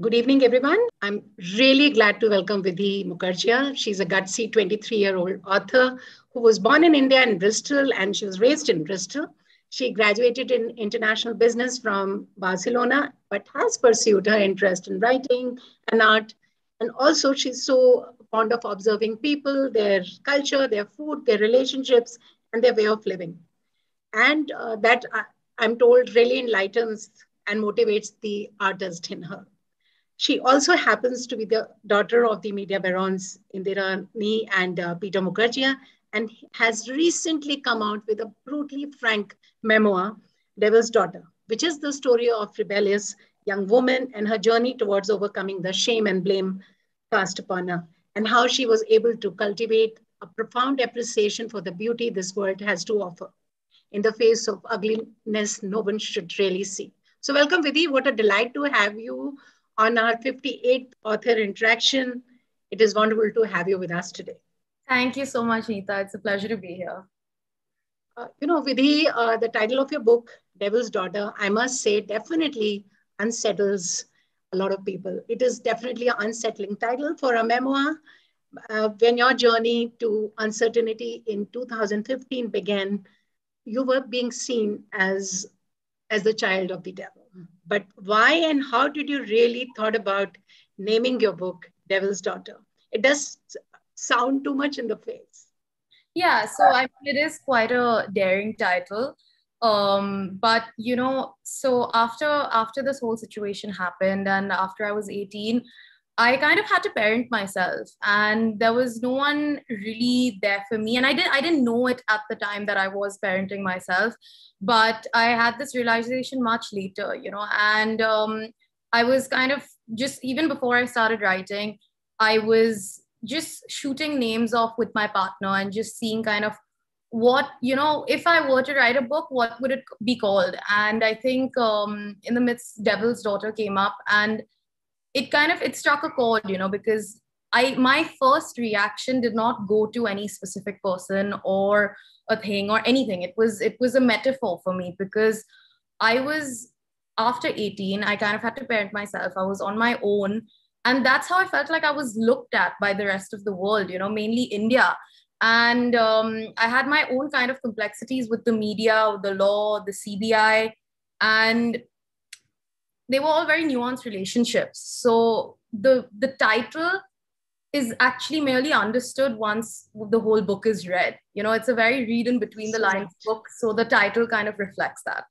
Good evening, everyone. I'm really glad to welcome Vidhi Mukherjee. She's a gutsy 23-year-old author who was born in India in Bristol and she was raised in Bristol. She graduated in international business from Barcelona, but has pursued her interest in writing and art. And also, she's so fond of observing people, their culture, their food, their relationships, and their way of living. And I'm told, really enlightens and motivates the artist in her. She also happens to be the daughter of the media barons Indira Nee and Peter Mukherjee, and has recently come out with a brutally frank memoir, Devil's Daughter, which is the story of rebellious young woman and her journey towards overcoming the shame and blame cast upon her, and how she was able to cultivate a profound appreciation for the beauty this world has to offer in the face of ugliness no one should really see. So welcome, Vidhi. What a delight to have you on our 58th author interaction. It is wonderful to have you with us today. Thank you so much, Neeta. It's a pleasure to be here. Vidhi, the title of your book, Devil's Daughter, I must say, definitely unsettles a lot of people. It is definitely an unsettling title for a memoir. When your journey to uncertainty in 2015 began, you were being seen as the child of the devil. But why and how did you really thought about naming your book Devil's Daughter? It does sound too much in the face. Yeah, so I mean, it is quite a daring title. But so after this whole situation happened and after I was 18, I kind of had to parent myself, and there was no one really there for me. And I didn't know it at the time that I was parenting myself, but I had this realization much later, and I was kind of just even before I started writing, I was just shooting names off with my partner and just seeing kind of what, if I were to write a book, what would it be called? And I think in the midst, Devil's Daughter came up, and it struck a chord, because my first reaction did not go to any specific person or a thing or anything. It was a metaphor for me, because I was, after 18, I kind of had to parent myself. I was on my own, and that's how I felt like I was looked at by the rest of the world, mainly India. And I had my own kind of complexities with the media, the law, the CBI, and they were all very nuanced relationships. So the title is actually merely understood once the whole book is read. It's a very read in between the lines book. So the title kind of reflects that.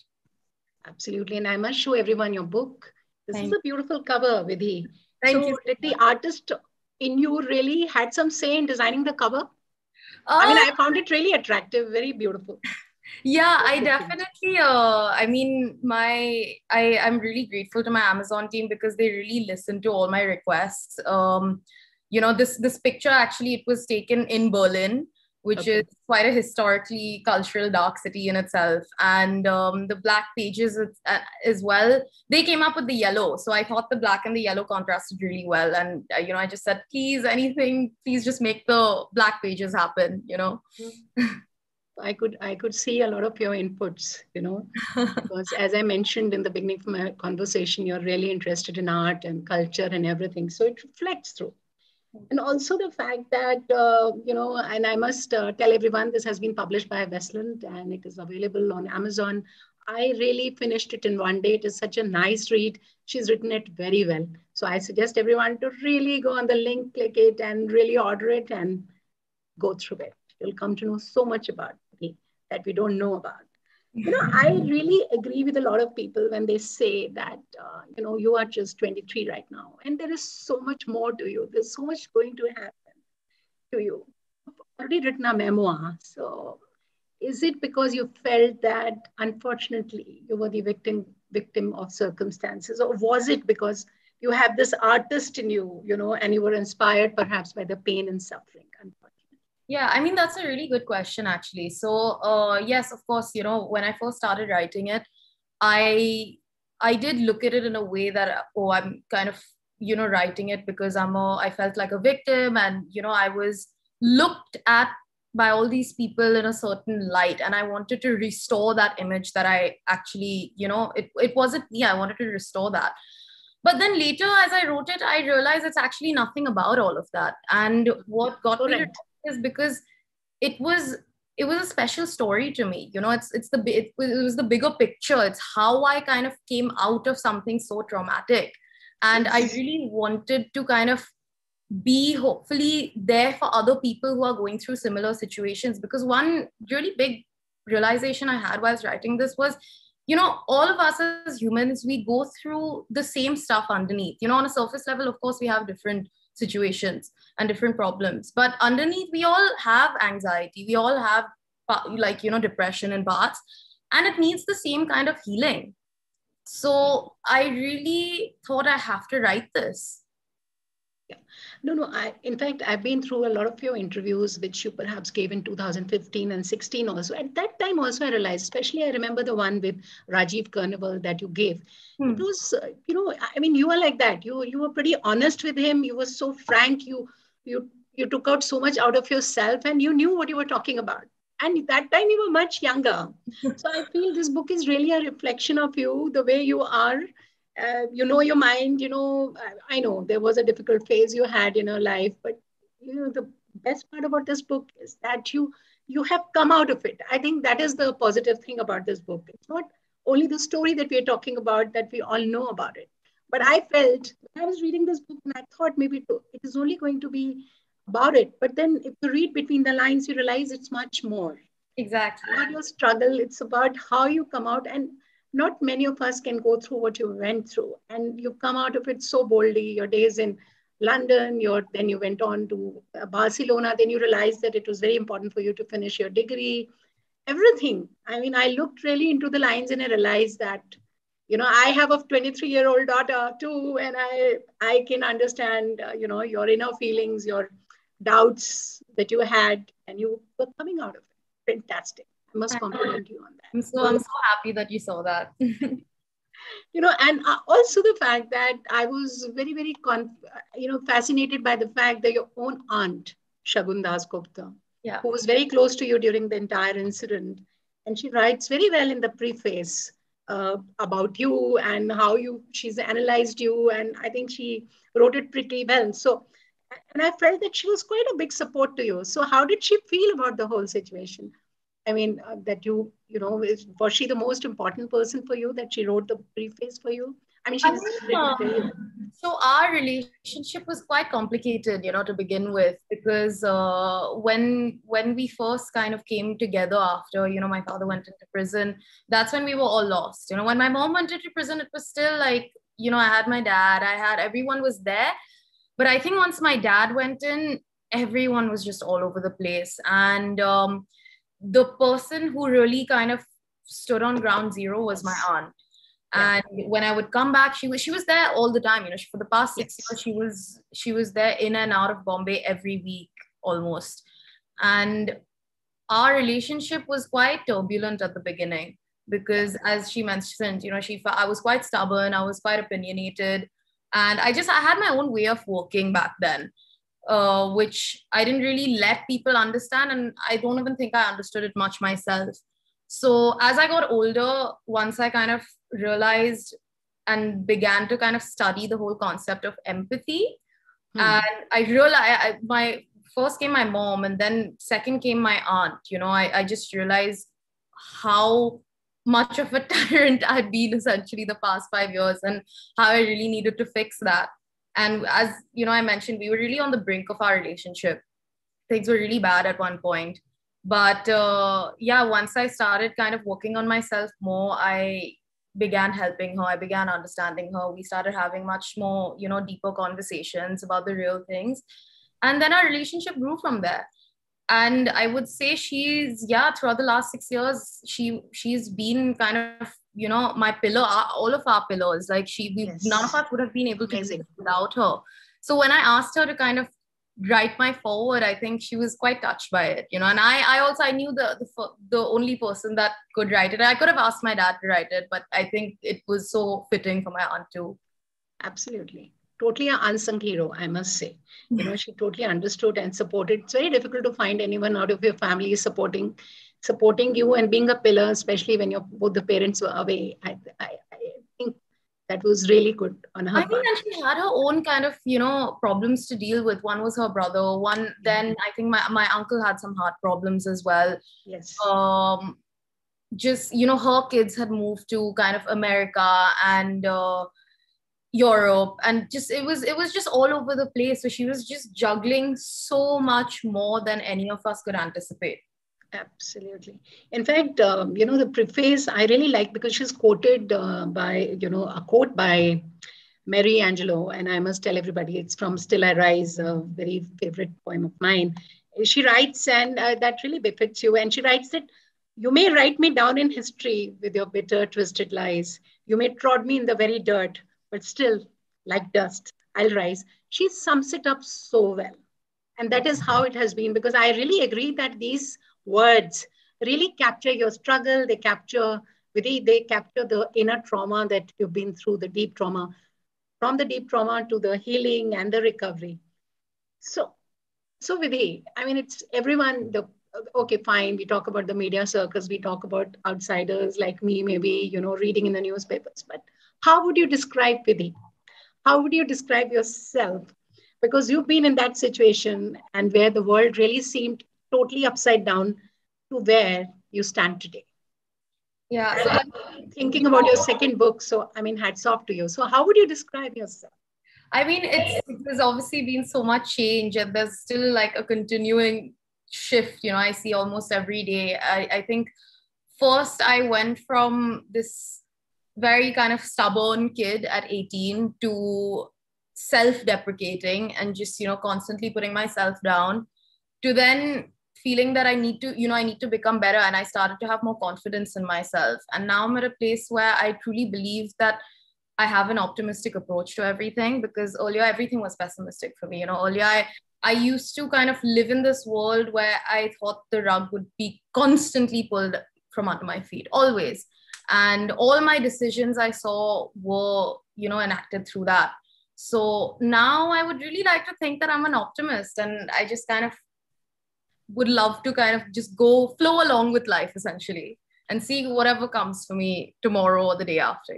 Absolutely. And I must show everyone your book. This is a beautiful cover, Vidhi. Thank you. Did the artist in you really had some say in designing the cover? I found it really attractive, very beautiful. Yeah, I definitely, I'm really grateful to my Amazon team, because they really listened to all my requests. This picture, actually, it was taken in Berlin, which is quite a historically cultural dark city in itself. And the black pages as well, they came up with the yellow. So I thought the black and the yellow contrasted really well. And, I just said, please just make the black pages happen, I could see a lot of your inputs, because as I mentioned in the beginning of my conversation, you're really interested in art and culture and everything. So it reflects through. And also the fact that, and I must tell everyone, this has been published by Westland and it is available on Amazon. I really finished it in one day. It is such a nice read. She's written it very well. So I suggest everyone to really go on the link, click it, and really order it and go through it. You'll come to know so much about me that we don't know about. I really agree with a lot of people when they say that, you are just 23 right now, and there is so much more to you. There's so much going to happen to you. You've already written a memoir. So is it because you felt that, unfortunately, you were the victim of circumstances? Or was it because you have this artist in you, and you were inspired perhaps by the pain and suffering? Yeah, I mean, that's a really good question, actually. So, yes, of course, when I first started writing it, I did look at it in a way that, I'm kind of, writing it because I felt like a victim, and, I was looked at by all these people in a certain light, and I wanted to restore that image that I actually, it wasn't me. I wanted to restore that. But then later, as I wrote it, I realized it's actually nothing about all of that. And what got me to Correct. write it is because it was it was a special story to me. It was the bigger picture. It's how I kind of came out of something so traumatic, and I Yes. really wanted to kind of be hopefully there for other people who are going through similar situations. Because one really big realization I had whilst writing this was, all of us as humans, we go through the same stuff underneath. On a surface level, of course, we have different situations and different problems, but underneath, we all have anxiety. We all have, depression in parts, and it needs the same kind of healing. So I really thought I have to write this. Yeah. No. In fact, I've been through a lot of your interviews, which you perhaps gave in 2015 and 16 also. At that time also, I realized, especially I remember the one with Rajiv Carnival that you gave. It was, I mean, you were like that. You were pretty honest with him. You were so frank. You took out so much out of yourself, and you knew what you were talking about. And that time you were much younger. So I feel this book is really a reflection of you, the way you are. You know your mind. I know there was a difficult phase you had in your life, but the best part about this book is that you have come out of it. I think that is the positive thing about this book. It's not only the story that we are talking about, that we all know about it, but I felt when I was reading this book, and I thought maybe it is only going to be about it, but then if you read between the lines, you realize it's much more. Exactly. About your struggle. It's about how you come out. And not many of us can go through what you went through. And you come out of it so boldly. Your days in London, then you went on to Barcelona. Then you realized that it was very important for you to finish your degree. Everything. I mean, I looked really into the lines and I realized that, I have a 23-year-old daughter too, and I can understand, your inner feelings, your doubts that you had, and you were coming out of it. Fantastic. I must compliment you on that. I'm so happy that you saw that. And also the fact that I was very, very, fascinated by the fact that your own aunt, Shagun Das Gupta, Yeah. who was very close to you during the entire incident, and she writes very well in the preface about you and how she's analyzed you, and I think she wrote it pretty well. So, and I felt that she was quite a big support to you. So, how did she feel about the whole situation? I mean, that was she the most important person for you, that she wrote the preface for you? I mean, I she's think, written very well. so our relationship was quite complicated, to begin with, because when we first kind of came together after, my father went into prison, that's when we were all lost. When my mom went into prison, it was still like, I had my dad, everyone was there. But I think once my dad went in, everyone was just all over the place. And the person who really kind of stood on ground zero was my aunt. And when I would come back, she was there all the time. For the past 6 years, she was there in and out of Bombay every week almost. And our relationship was quite turbulent at the beginning because, as she mentioned, I was quite stubborn, I was quite opinionated, and I had my own way of working back then, which I didn't really let people understand, and I don't even think I understood it much myself. So as I got older, once I kind of realized and began to kind of study the whole concept of empathy, and I realized my first came my mom, and then second came my aunt. I just realized how much of a tyrant I'd been essentially the past 5 years, and how I really needed to fix that. And as I mentioned, we were really on the brink of our relationship. Things were really bad at one point. But once I started kind of working on myself more, I began helping her. I began understanding her. We started having much more, deeper conversations about the real things. And then our relationship grew from there. And I would say throughout the last 6 years, she's been kind of, my pillar, all of our pillars. Like none of us would have been able to do this without her. So when I asked her to kind of write my forward, I think she was quite touched by it, and I knew the only person that could write it. I could have asked my dad to write it, but I think it was so fitting for my aunt too. Absolutely. Totally an unsung hero, I must say. She totally understood and supported. It's very difficult to find anyone out of your family supporting you and being a pillar, especially when both the parents were away. I think That was really good on her I mean, part. and she had her own kind of, problems to deal with. One was her brother. One, then I think my uncle had some heart problems as well. Yes. Um, just, her kids had moved to kind of America and Europe, and just it was just all over the place. So she was just juggling so much more than any of us could anticipate. Absolutely. In fact, the preface I really like because she's quoted by, a quote by Mary Angelou, and I must tell everybody it's from Still I Rise, a very favorite poem of mine. She writes, and that really befits you. And she writes that you may write me down in history with your bitter, twisted lies. You may trod me in the very dirt, but still, like dust, I'll rise. She sums it up so well. And that is how it has been, because I really agree that these words really capture your struggle. They capture the inner trauma that you've been through, the deep trauma, from the deep trauma to the healing and the recovery. So, so Vidhi, I mean, it's everyone. Okay, fine. We talk about the media circus. We talk about outsiders like me, maybe reading in the newspapers. But how would you describe Vidhi? How would you describe yourself? Because you've been in that situation and where the world really seemed totally upside down to where you stand today. Yeah. So Thinking about your second book, so I mean, hats off to you. So, how would you describe yourself? I mean, there's obviously been so much change, and there's still like a continuing shift. I see almost every day. I think first I went from this very kind of stubborn kid at 18 to self-deprecating and just, constantly putting myself down, to then feeling that I need to become better. And I started to have more confidence in myself. And now I'm at a place where I truly believe that I have an optimistic approach to everything, because earlier everything was pessimistic for me. Earlier I used to kind of live in this world where I thought the rug would be constantly pulled from under my feet, always. And all my decisions I saw were, enacted through that. So now I would really like to think that I'm an optimist, and I just kind of would love to kind of just go flow along with life essentially and see whatever comes for me tomorrow or the day after.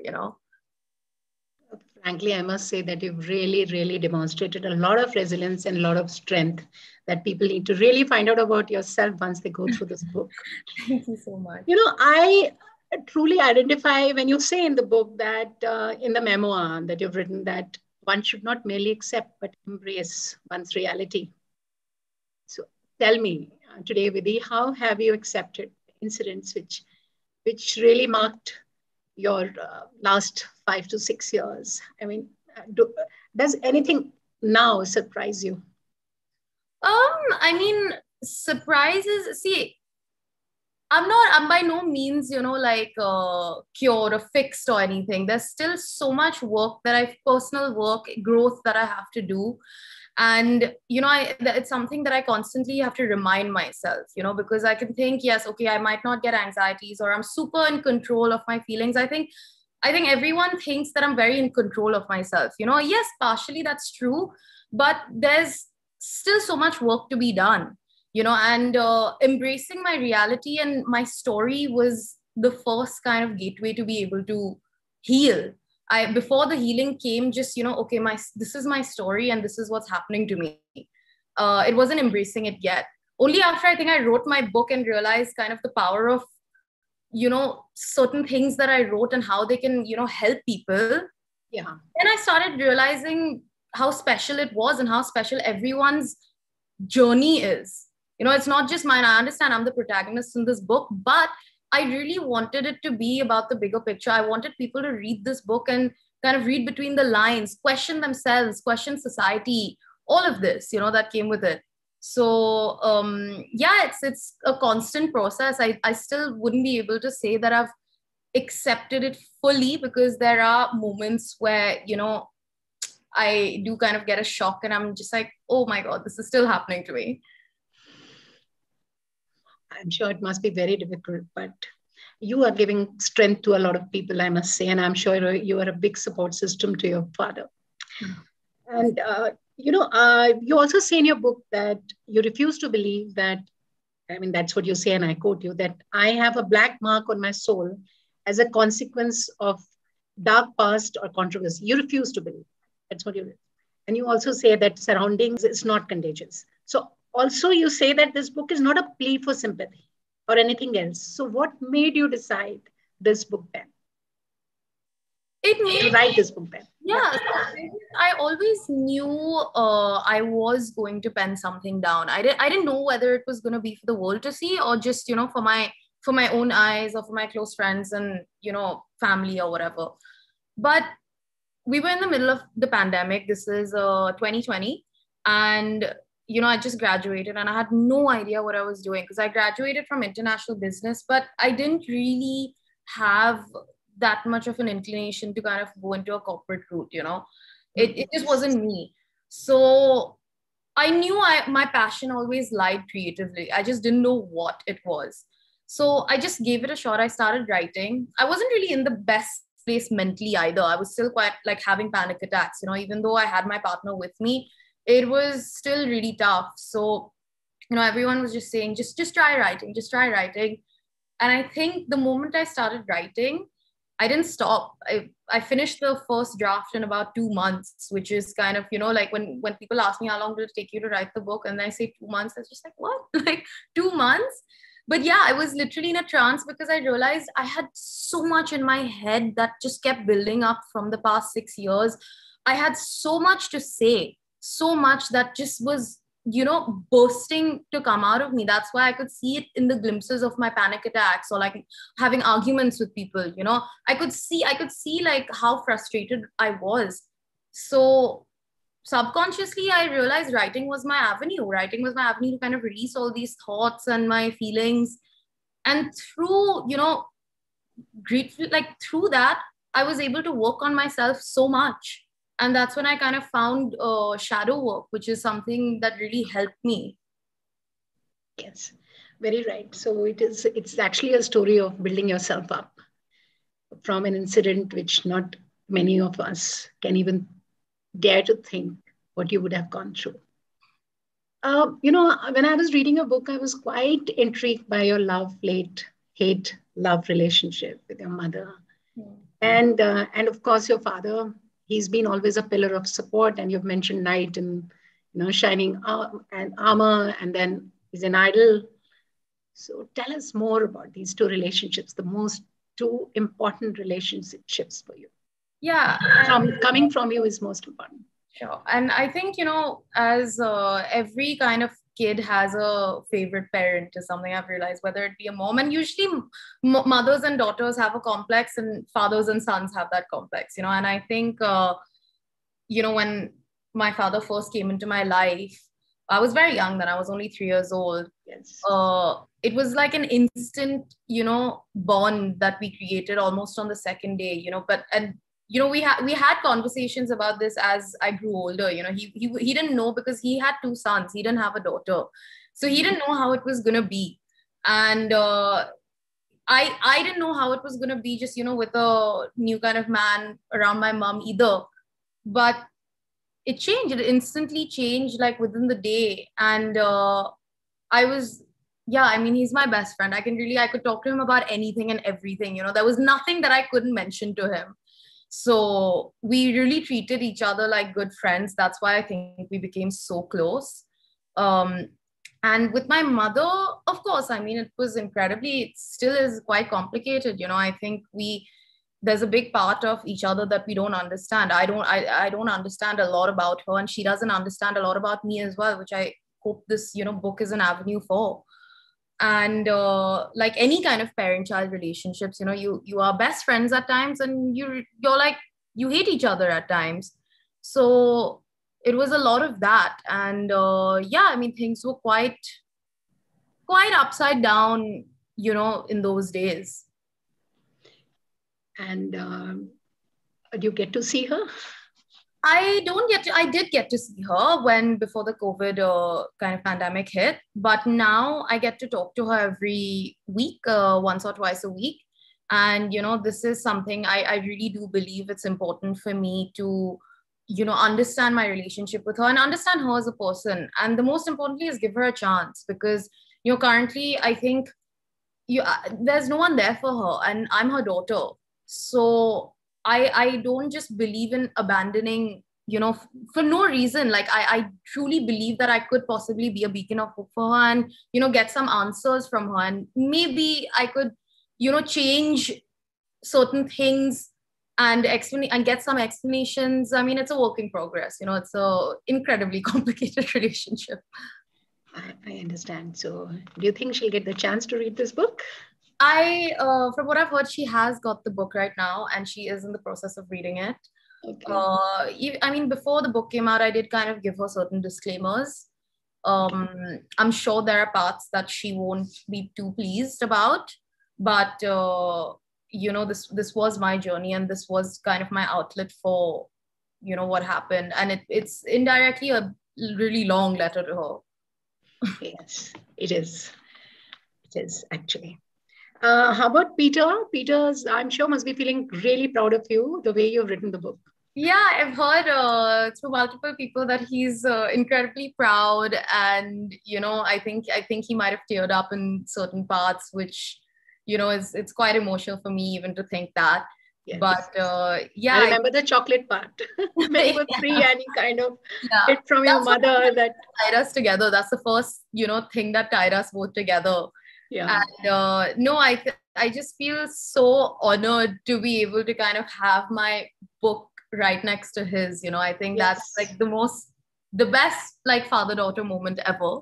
Frankly, I must say that you've really, really demonstrated a lot of resilience and a lot of strength that people need to really find out about yourself once they go through this book. Thank you so much. I truly identify when you say in the book that in the memoir that you've written, that one should not merely accept but embrace one's reality. So tell me today, Vidhi, how have you accepted incidents which really marked your last 5 to 6 years? I mean, does anything now surprise you? I mean, surprises. See, I'm by no means, like cured or fixed or anything. There's still so much work personal work, growth that I have to do. And, it's something that I constantly have to remind myself, because I can think, yes, okay, I might not get anxieties, or I'm super in control of my feelings. I think everyone thinks that I'm very in control of myself. Yes, partially that's true, but there's still so much work to be done. And embracing my reality and my story was the first kind of gateway to be able to heal. Before the healing came, just, okay, this is my story and this is what's happening to me. It wasn't embracing it yet. Only after I think I wrote my book and realized kind of the power of, certain things that I wrote and how they can, help people. Yeah. Then I started realizing how special it was and how special everyone's journey is. It's not just mine. I understand I'm the protagonist in this book, but I really wanted it to be about the bigger picture. I wanted people to read this book and kind of read between the lines, question themselves, question society, all of this, that came with it. So yeah, it's a constant process. I still wouldn't be able to say that I've accepted it fully, because there are moments where, I do kind of get a shock and I'm just like, oh my God, this is still happening to me. I'm sure it must be very difficult, but you are giving strength to a lot of people, I must say, and I'm sure you are a big support system to your father. And, you also say in your book that you refuse to believe that, I mean, that's what you say, and I quote you, that I have a black mark on my soul as a consequence of dark past or controversy. You refuse to believe. That's what you do. And you also say that surroundings is not contagious. So also you say that this book is not a plea for sympathy or anything else. So what made you decide this book then? It To made write this book then? Yeah, so I always knew I was going to pen something down. I didn't know whether it was going to be for the world to see or just, for my own eyes or for my close friends and, family or whatever. But we were in the middle of the pandemic. This is 2020. And, I just graduated and I had no idea what I was doing because I graduated from international business, but I didn't really have that much of an inclination to kind of go into a corporate route. It just wasn't me. So I knew my passion always lied creatively. I just didn't know what it was. So I just gave it a shot. I started writing. I wasn't really in the best place mentally either. I was still quite like having panic attacks, even though I had my partner with me, it was still really tough. So, everyone was just saying, just try writing, just try writing. And I think the moment I started writing, I didn't stop. I finished the first draft in about 2 months, which is kind of, like when people ask me how long did it take you to write the book, and I say 2 months, it's just like, what? Like 2 months? But yeah, I was literally in a trance because I realized I had so much in my head that just kept building up from the past 6 years. I had so much to say, so much that just was bursting to come out of me. That's why I could see it in the glimpses of my panic attacks or like having arguments with people. I could see like how frustrated I was. So subconsciously I realized writing was my avenue. Writing was my avenue to kind of release all these thoughts and my feelings. And through, grateful, like through that, I was able to work on myself so much. And that's when I kind of found shadow work, which is something that really helped me. Yes, very right. So it's actually a story of building yourself up from an incident which not many of us can even dare to think what you would have gone through. When I was reading a book, I was quite intrigued by your hate, love relationship with your mother, and of course your father. He's been always a pillar of support, and you've mentioned knight and shining and armor, and then he's an idol. So tell us more about these two relationships, the most two important relationships for you. Yeah. Coming from you is most important. Sure. And I think, as every kind of kid has a favorite parent is something I've realized, whether it be a mom, and usually mothers and daughters have a complex and fathers and sons have that complex, and I think, when my father first came into my life, I was very young then. I was only 3 years old. Yes. It was like an instant, bond that we created almost on the second day, and we had conversations about this as I grew older. He didn't know because he had two sons. He didn't have a daughter, so he didn't know how it was gonna be, and I didn't know how it was gonna be. Just with a new kind of man around my mom either, but it changed. It instantly changed, like within the day, and I was. Yeah, I mean, he's my best friend. I could talk to him about anything and everything. There was nothing that I couldn't mention to him. So we really treated each other like good friends. That's why I think we became so close. And with my mother, of course, I mean, it still is quite complicated. I think there's a big part of each other that we don't understand. I don't understand a lot about her, and she doesn't understand a lot about me as well, which I hope this, book is an avenue for. And like any kind of parent-child relationships, you are best friends at times, and you're like, you hate each other at times. So it was a lot of that. And yeah, I mean, things were quite upside down, in those days. And do you get to see her? I did get to see her before the COVID kind of pandemic hit, but now I get to talk to her every week, once or twice a week. And, this is something I really do believe it's important for me to, understand my relationship with her and understand her as a person. And the most importantly is give her a chance, because, currently I think there's no one there for her, and I'm her daughter. So I don't just believe in abandoning, for no reason. Like I truly believe that I could possibly be a beacon of hope for her and, get some answers from her. And maybe I could, change certain things and explain and get some explanations. I mean, it's a work in progress. It's a incredibly complicated relationship. I understand. So do you think she'll get the chance to read this book? From what I've heard, she has got the book right now and she is in the process of reading it. Okay. I mean, before the book came out, I did kind of give her certain disclaimers. I'm sure there are parts that she won't be too pleased about, but this was my journey and this was kind of my outlet for what happened, and it's indirectly a really long letter to her. Yes, it is. It is actually. How about Peter? Peter's, I'm sure, must be feeling really proud of you the way you've written the book. Yeah, I've heard through multiple people that he's incredibly proud, and I think he might have teared up in certain parts, which it's quite emotional for me even to think that. Yes. But yeah, I remember the chocolate part when you were 3 and you kind of hid from your mother. That tied us together. That's the first thing that tied us both together. Yeah. And no, I just feel so honored to be able to kind of have my book right next to his. I think that's like the best like father-daughter moment ever.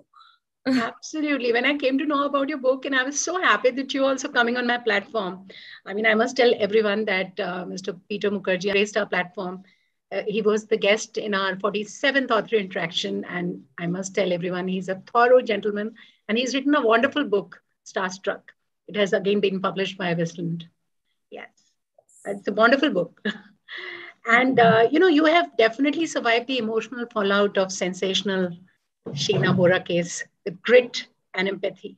Absolutely. When I came to know about your book, and I was so happy that you're also coming on my platform. I mean, I must tell everyone that Mr. Peter Mukherjee graced our platform. He was the guest in our 47th author interaction. And I must tell everyone, he's a thorough gentleman and he's written a wonderful book, Starstruck. It has again been published by Westland. Yes, it's a wonderful book. And, you have definitely survived the emotional fallout of sensational Sheena Bora case with grit and empathy.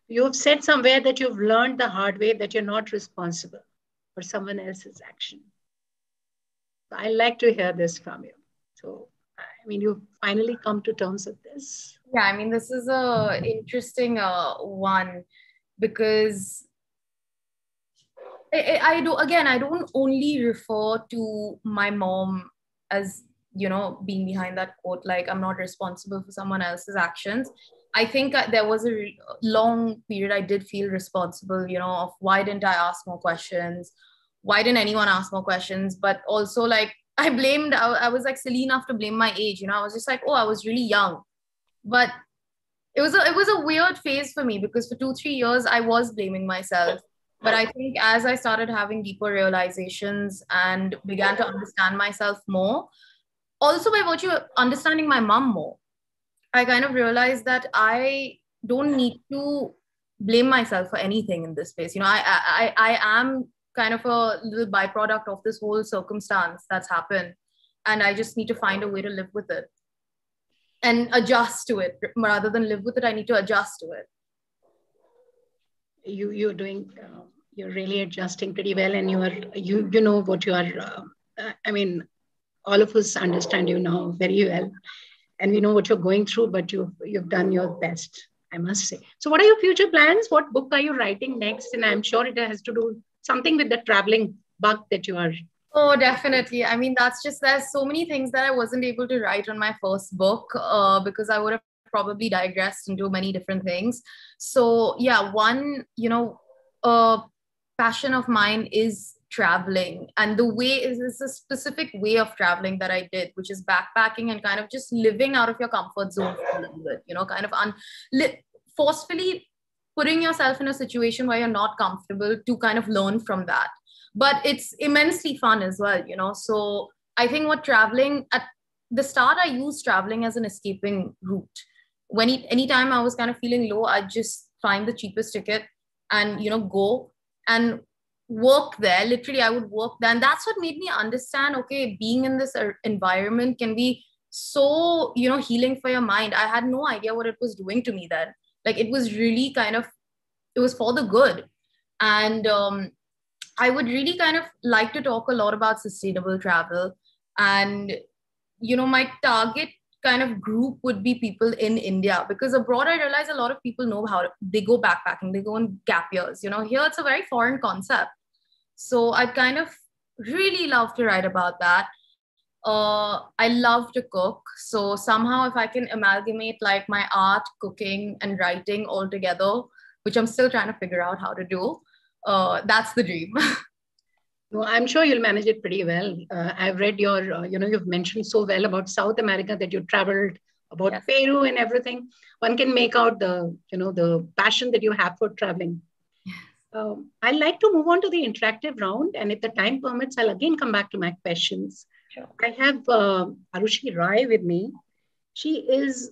You've said somewhere that you've learned the hard way that you're not responsible for someone else's action. So I'd like to hear this from you. So, I mean, you've finally come to terms with this. Yeah, I mean, this is a interesting one because I don't only refer to my mom as being behind that quote, like I'm not responsible for someone else's actions. I think there was a long period I did feel responsible, of why didn't I ask more questions? Why didn't anyone ask more questions? But also like I was like silly enough to blame my age. I was just like, oh, I was really young. But it was a weird phase for me because for 2-3 years I was blaming myself. But I think as I started having deeper realizations and began to understand myself more, also by virtue of understanding my mom more, I kind of realized that I don't need to blame myself for anything in this space. I am kind of a little byproduct of this whole circumstance that's happened. And I just need to find a way to live with it and adjust to it. Rather than live with it, I need to adjust to it. You're doing, you're really adjusting pretty well, and you know what you are. I mean, all of us understand you now very well, and we know what you're going through. But you've done your best, I must say. So, what are your future plans? What book are you writing next? And I'm sure it has to do something with the traveling bug that you are. Oh, definitely. I mean, there's so many things that I wasn't able to write on my first book because I would have probably digressed into many different things. So yeah, one, passion of mine is traveling. And the way is a specific way of traveling that I did, which is backpacking and kind of just living out of your comfort zone for a little bit, kind of forcefully putting yourself in a situation where you're not comfortable to kind of learn from that. But it's immensely fun as well, So I think traveling at the start, I used traveling as an escaping route. Anytime I was kind of feeling low, I'd just find the cheapest ticket and, go and work there. Literally, I would work there. And that's what made me understand, okay, being in this environment can be so, healing for your mind. I had no idea what it was doing to me then. Like it was really it was for the good. And, I would really kind of like to talk a lot about sustainable travel. And, my target kind of group would be people in India, because abroad, I realize a lot of people know how they go backpacking, they go on gap years. Here, it's a very foreign concept. So I kind of really love to write about that. I love to cook. So somehow if I can amalgamate like my art, cooking and writing all together, which I'm still trying to figure out how to do, that's the dream. No, I'm sure you'll manage it pretty well. I've read your, you've mentioned so well about South America that you traveled, about Yes. Peru and everything. One can make out the passion that you have for traveling. I'd like to move on to the interactive round. And if the time permits, I'll again come back to my questions. Sure. I have Arushi Rai with me. She is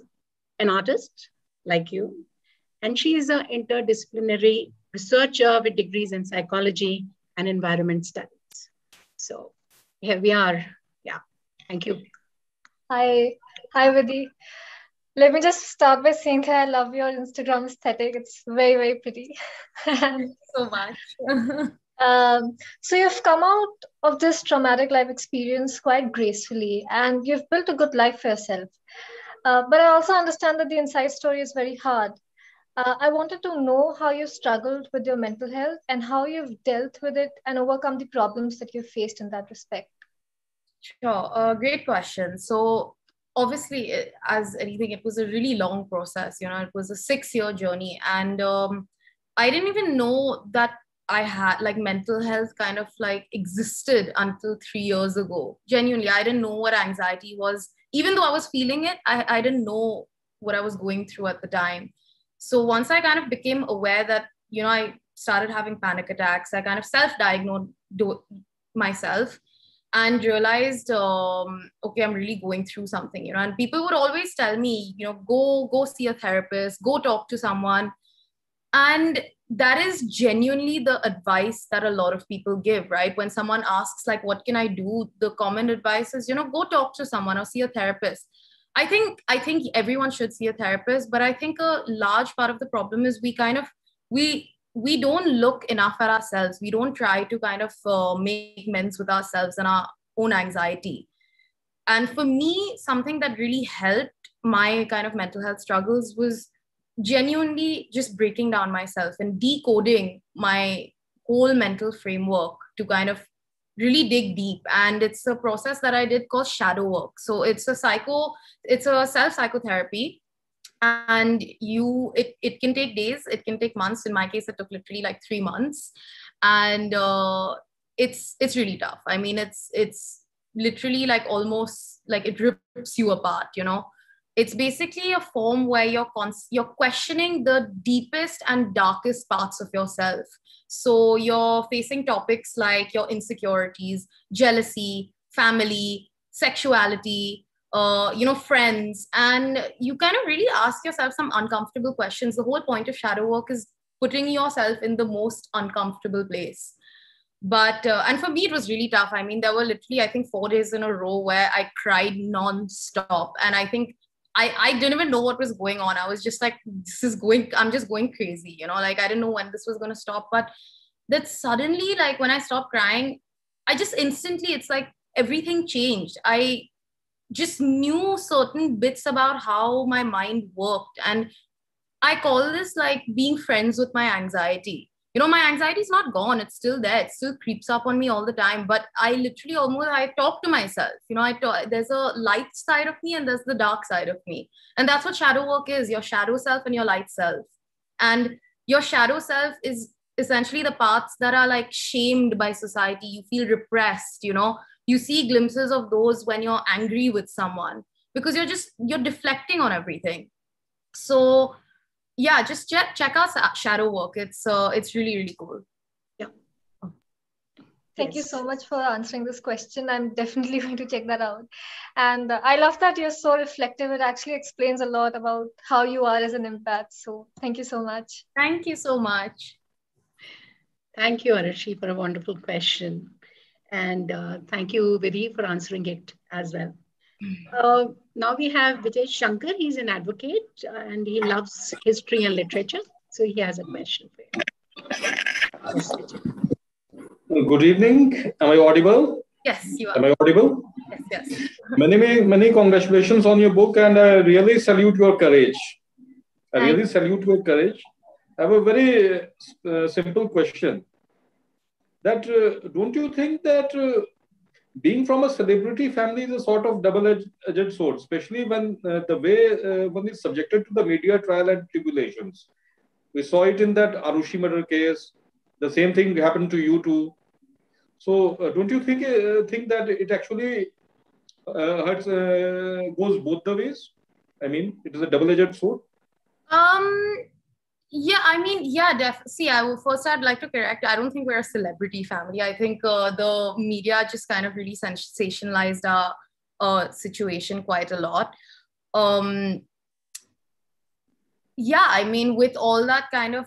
an artist like you, and she is an interdisciplinary researcher with degrees in psychology and environment studies. So here we are. Yeah, thank you. Hi, Vidhi. Let me just start by saying that I love your Instagram aesthetic. It's very, very pretty. So much. So you've come out of this traumatic life experience quite gracefully, and you've built a good life for yourself. But I also understand that the inside story is very hard. I wanted to know how you struggled with your mental health and how you've dealt with it and overcome the problems that you've faced in that respect. Sure, great question. So obviously, as anything, it was a really long process. It was a 6-year journey, and I didn't even know that I had like mental health kind of like existed until 3 years ago. Genuinely, I didn't know what anxiety was. Even though I was feeling it, I didn't know what I was going through at the time. So once I kind of became aware that, I started having panic attacks, I kind of self-diagnosed myself and realized, okay, I'm really going through something, and people would always tell me, go see a therapist, go talk to someone. And that is genuinely the advice that a lot of people give, right? When someone asks like, what can I do? The common advice is, go talk to someone or see a therapist. I think everyone should see a therapist, but I think a large part of the problem is we don't look enough at ourselves. We don't try to kind of make amends with ourselves and our own anxiety. And for me, something that really helped my kind of mental health struggles was genuinely just breaking down myself and decoding my whole mental framework to kind of really dig deep. And it's a process that I did called shadow work. So it's a self psychotherapy, and it can take days, it can take months. In my case, it took literally like 3 months, and it's really tough. I mean, it's literally like almost like it rips you apart. It's basically a form where you're questioning the deepest and darkest parts of yourself. So you're facing topics like your insecurities, jealousy, family, sexuality, friends, and you kind of really ask yourself some uncomfortable questions. The whole point of shadow work is putting yourself in the most uncomfortable place. But and for me, it was really tough. I mean, there were literally, I think, 4 days in a row where I cried non-stop, and I think I didn't even know what was going on. I was just like, I'm just going crazy, like I didn't know when this was going to stop. But that suddenly, like when I stopped crying, I just instantly, it's like everything changed. I just knew certain bits about how my mind worked. And I call this like being friends with my anxiety. My anxiety is not gone. It's still there. It still creeps up on me all the time. But I literally I talk to myself. There's a light side of me and there's the dark side of me. And that's what shadow work is, your shadow self and your light self. And your shadow self is essentially the parts that are like shamed by society. You feel repressed, you see glimpses of those when you're angry with someone because you're deflecting on everything. So yeah, just check out shadow work. It's really, really cool. Yeah. Thank you so much for answering this question. I'm definitely going to check that out. And I love that you're so reflective. It actually explains a lot about how you are as an empath. So thank you so much. Thank you so much. Thank you, Arushi, for a wonderful question. And thank you, Vidhi, for answering it as well. Now we have Vijay Shankar. He's an advocate and he loves history and literature. So he has a question for you. Good evening. Am I audible? Yes, you are. Am I audible? Yes. Many congratulations on your book, and I really salute your courage. I have a very simple question. that don't you think that being from a celebrity family is a sort of double-edged sword, especially when the way one is subjected to the media trial and tribulations. We saw it in that Arushi murder case. The same thing happened to you too. So don't you think that it actually hurts, goes both the ways? I mean, it is a double-edged sword. Yeah, I mean, yeah, see, I'd like to correct. I don't think we're a celebrity family. I think the media just kind of really sensationalized our situation quite a lot. Yeah, I mean, with all that kind of,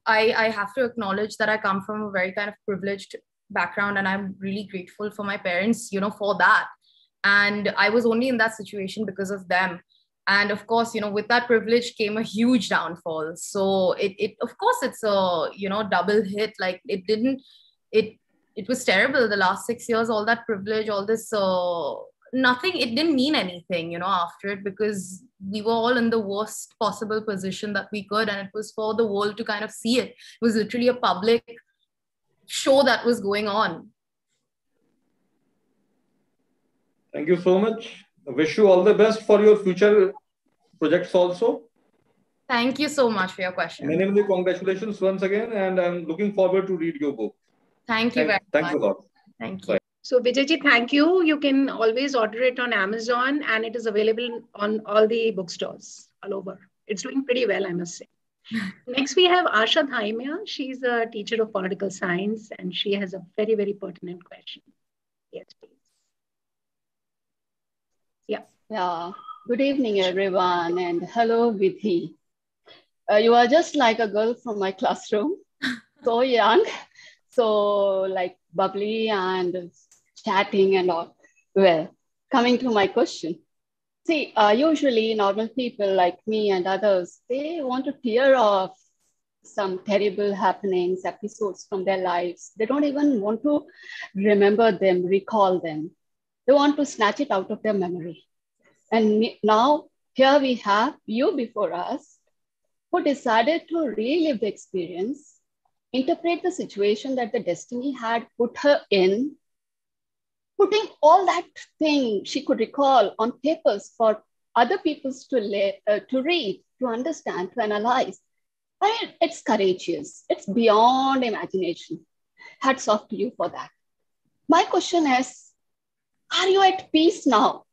I have to acknowledge that I come from a very kind of privileged background, and I'm really grateful for my parents, for that. And I was only in that situation because of them. And of course, with that privilege came a huge downfall. So it of course, it's a, double hit. Like it was terrible. The last 6 years, all that privilege, all this, nothing, it didn't mean anything, after it, because we were all in the worst possible position that we could. And it was for the world to kind of see it. It was literally a public show that was going on. Thank you so much. I wish you all the best for your future projects also. Thank you so much for your question. Many, many congratulations once again, and I'm looking forward to read your book. Thank you very much. Thanks a lot. Thank you. Bye. So Vijayji, thank you. You can always order it on Amazon, and it is available on all the bookstores all over. It's doing pretty well, I must say. Next, we have Asha Dhaimia. She's a teacher of political science, and she has a very, very pertinent question. Yes, please. Yeah. Good evening, everyone, and hello, Vidhi. You are just like a girl from my classroom, so young, so like bubbly and chatting and all. Well, coming to my question. See, usually normal people like me and others, they want to tear off some terrible happenings, episodes from their lives. They don't even want to remember them, recall them. They want to snatch it out of their memory. And now here we have you before us who decided to relive the experience, interpret the situation that the destiny had put her in, putting all that thing she could recall on papers for other people to read, to understand, to analyze. I mean, it's courageous. It's beyond imagination. Hats off to you for that. My question is, are you at peace now?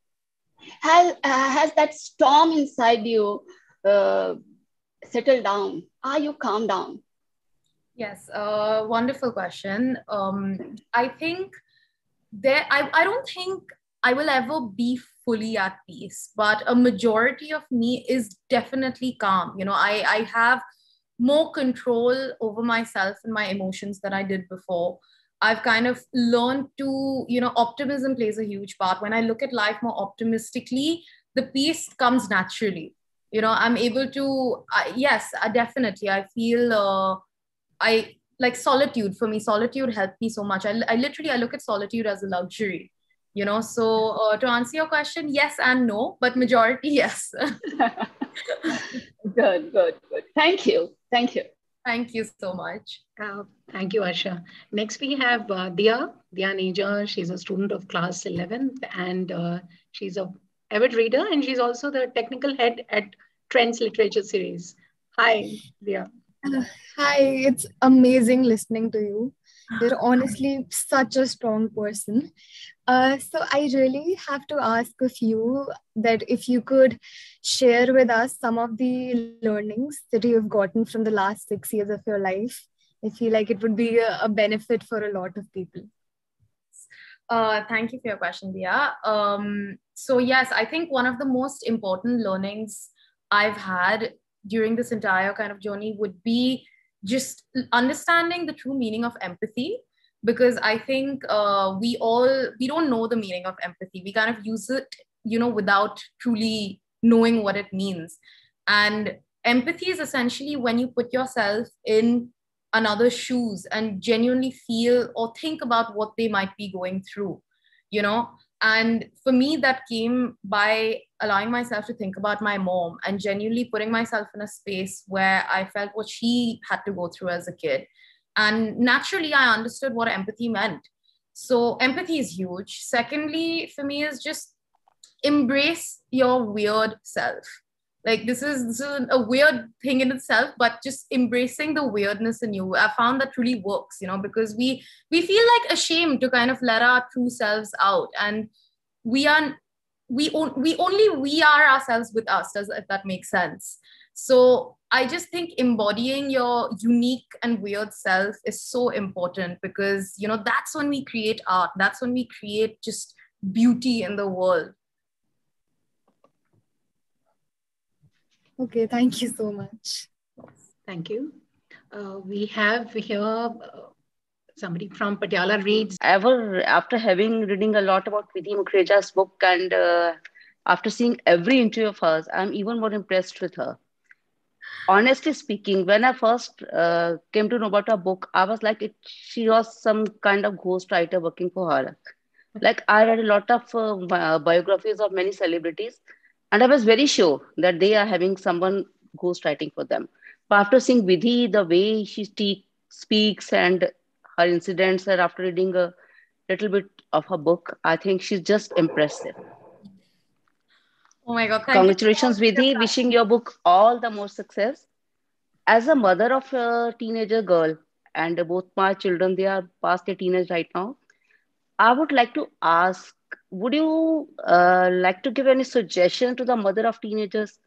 Has that storm inside you settled down? Are you calmed down? Yes, wonderful question. I think I don't think I will ever be fully at peace, but a majority of me is definitely calm. I have more control over myself and my emotions than I did before. I've kind of learned to, optimism plays a huge part. When I look at life more optimistically, the peace comes naturally. I'm able to, yes, definitely. I feel, I like solitude. For me, solitude helped me so much. I look at solitude as a luxury, So to answer your question, yes and no, but majority, yes. Good. Thank you. Thank you so much. Thank you, Asha. Next, we have Dia Neja. She's a student of class 11th, and she's an avid reader, and she's also the technical head at Trends Literature Series. Hi, Dia. Hi, it's amazing listening to you. You're honestly such a strong person. So I really have to ask of you that if you could share with us some of the learnings that you've gotten from the last 6 years of your life. I feel like it would be a benefit for a lot of people. Thank you for your question, Dia. So yes, I think one of the most important learnings I've had during this entire kind of journey would be just understanding the true meaning of empathy, because I think we don't know the meaning of empathy. We kind of use it, without truly knowing what it means. And empathy is essentially when you put yourself in another's shoes and genuinely feel or think about what they might be going through, And for me, that came by allowing myself to think about my mom and genuinely putting myself in a space where I felt what she had to go through as a kid. And naturally, I understood what empathy meant. So empathy is huge. Secondly, for me, is just embrace your weird self. Like this is a weird thing in itself, but just embracing the weirdness in you, I found that really works, because we feel like ashamed to kind of let our true selves out, and we are we are ourselves with us, if that makes sense. So I just think embodying your unique and weird self is so important, because that's when we create art, that's when we create just beauty in the world. Okay, thank you so much. Thank you. We have here somebody from Patiala reads. After reading a lot about Vidhi Mukherjee's book, and after seeing every interview of hers, I'm even more impressed with her. Honestly speaking, when I first came to know about her book, I was like, she was some kind of ghostwriter working for her. Like, I read a lot of biographies of many celebrities, and I was very sure that they are having someone ghostwriting for them. But after seeing Vidhi, the way she speaks and her incidents, and after reading a little bit of her book, I think she's just impressive. Oh my God, congratulations, Vidhi. Wishing your book all the more success. As a mother of a teenager girl, and both my children, they are past their teenage right now, I would like to ask, would you like to give any suggestion to the mother of teenagers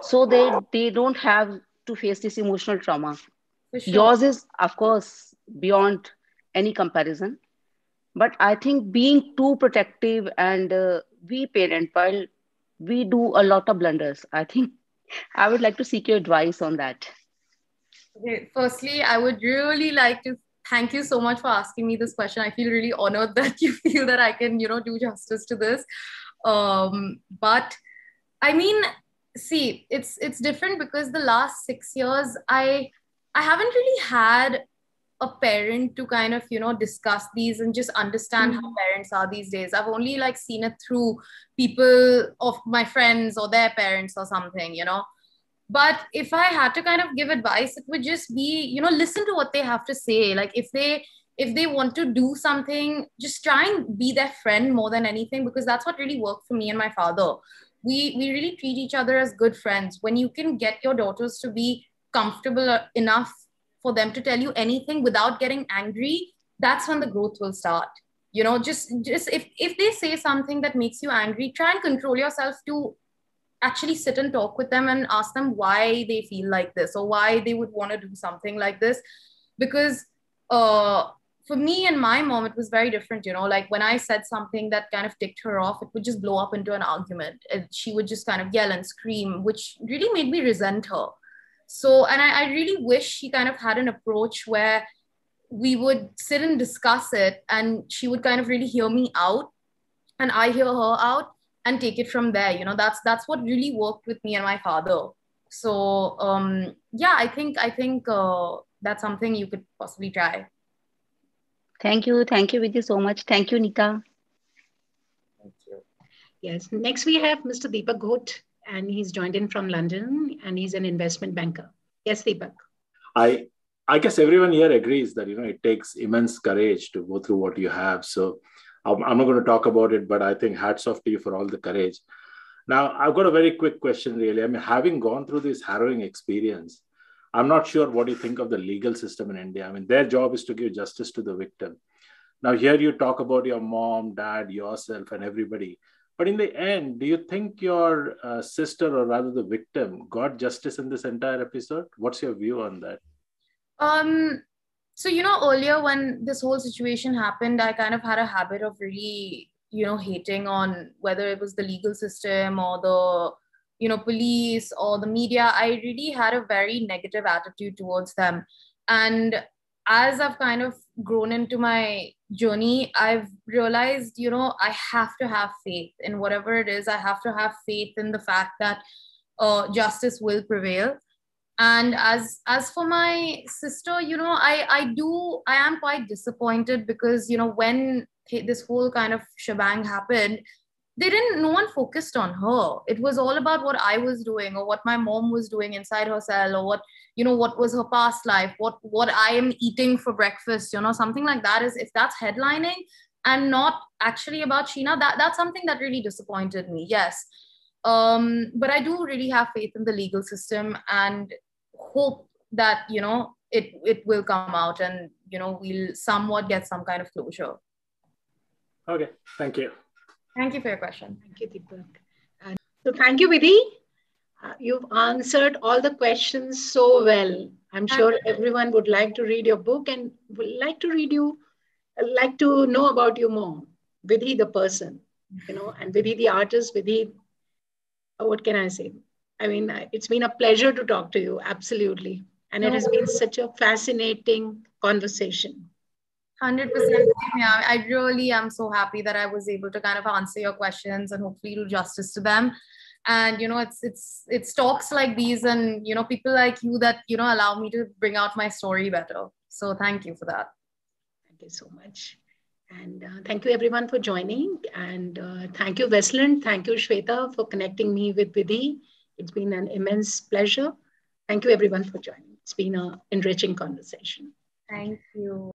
so they don't have to face this emotional trauma? For sure. Yours is, of course, beyond any comparison. But I think being too protective, and we parent, while we do a lot of blunders, I think I would like to seek your advice on that. Okay, firstly, I would really like to thank you so much for asking me this question. I feel really honored that you feel that I can, do justice to this. But I mean, see, it's different, because the last 6 years, I haven't really had a parent to kind of, discuss these and just understand how parents are these days. I've only like seen it through people of my friends or their parents or something, But if I had to kind of give advice, it would just be, listen to what they have to say. Like if they want to do something, just try and be their friend more than anything, because that's what really worked for me and my father. We really treat each other as good friends. When you can get your daughters to be comfortable enough for them to tell you anything without getting angry, that's when the growth will start. Just if they say something that makes you angry, try and control yourself to actually sit and talk with them and ask them why they feel like this or why they would want to do something like this. Because for me and my mom, it was very different, like when I said something that kind of ticked her off, it would just blow up into an argument, and she would just kind of yell and scream, which really made me resent her. So, and I really wish she kind of had an approach where we would sit and discuss it, and she would kind of really hear me out and I hear her out, and take it from there. That's what really worked with me and my father. So yeah, I think that's something you could possibly try. Thank you Vidhi, so much. Thank you, Nita. Thank you. Yes, next we have Mr. Deepak Ghote, and he's joined in from London, and he's an investment banker. Yes, Deepak. I guess everyone here agrees that it takes immense courage to go through what you have. So I'm not going to talk about it, but I think hats off to you for all the courage. Now, I've got a very quick question, really. I mean, having gone through this harrowing experience, I'm not sure what you think of the legal system in India. I mean, their job is to give justice to the victim. Now, here you talk about your mom, dad, yourself, and everybody. But in the end, do you think your sister, or rather the victim, got justice in this entire episode? What's your view on that? So, earlier when this whole situation happened, I kind of had a habit of really, hating on whether it was the legal system or the, police or the media. I really had a very negative attitude towards them. And as I've kind of grown into my journey, I've realized, I have to have faith in whatever it is. I have to have faith in the fact that justice will prevail. And as for my sister, I am quite disappointed, because, when this whole kind of shebang happened, no one focused on her. It was all about what I was doing or what my mom was doing inside her cell, or what, what was her past life, what I am eating for breakfast, something like that. Is if that's headlining and not actually about Sheena, that's something that really disappointed me. Yes. But I do really have faith in the legal system and hope that, it will come out and, we'll somewhat get some kind of closure. Okay, thank you. Thank you for your question. Thank you, Deepak. And so thank you, Vidhi. You've answered all the questions so well. I'm sure everyone would like to read your book and would like to know about you more. Vidhi, the person, and Vidhi, the artist, Vidhi, what can I say? I mean, it's been a pleasure to talk to you. Absolutely. And it has been such a fascinating conversation. 100%. Yeah, I really am so happy that I was able to kind of answer your questions and hopefully do justice to them. And, it's talks like these and, people like you that, allow me to bring out my story better. So thank you for that. Thank you so much. And thank you everyone for joining. And thank you, Westland. Thank you, Shweta, for connecting me with Vidhi. It's been an immense pleasure. Thank you everyone for joining. It's been an enriching conversation. Thank you.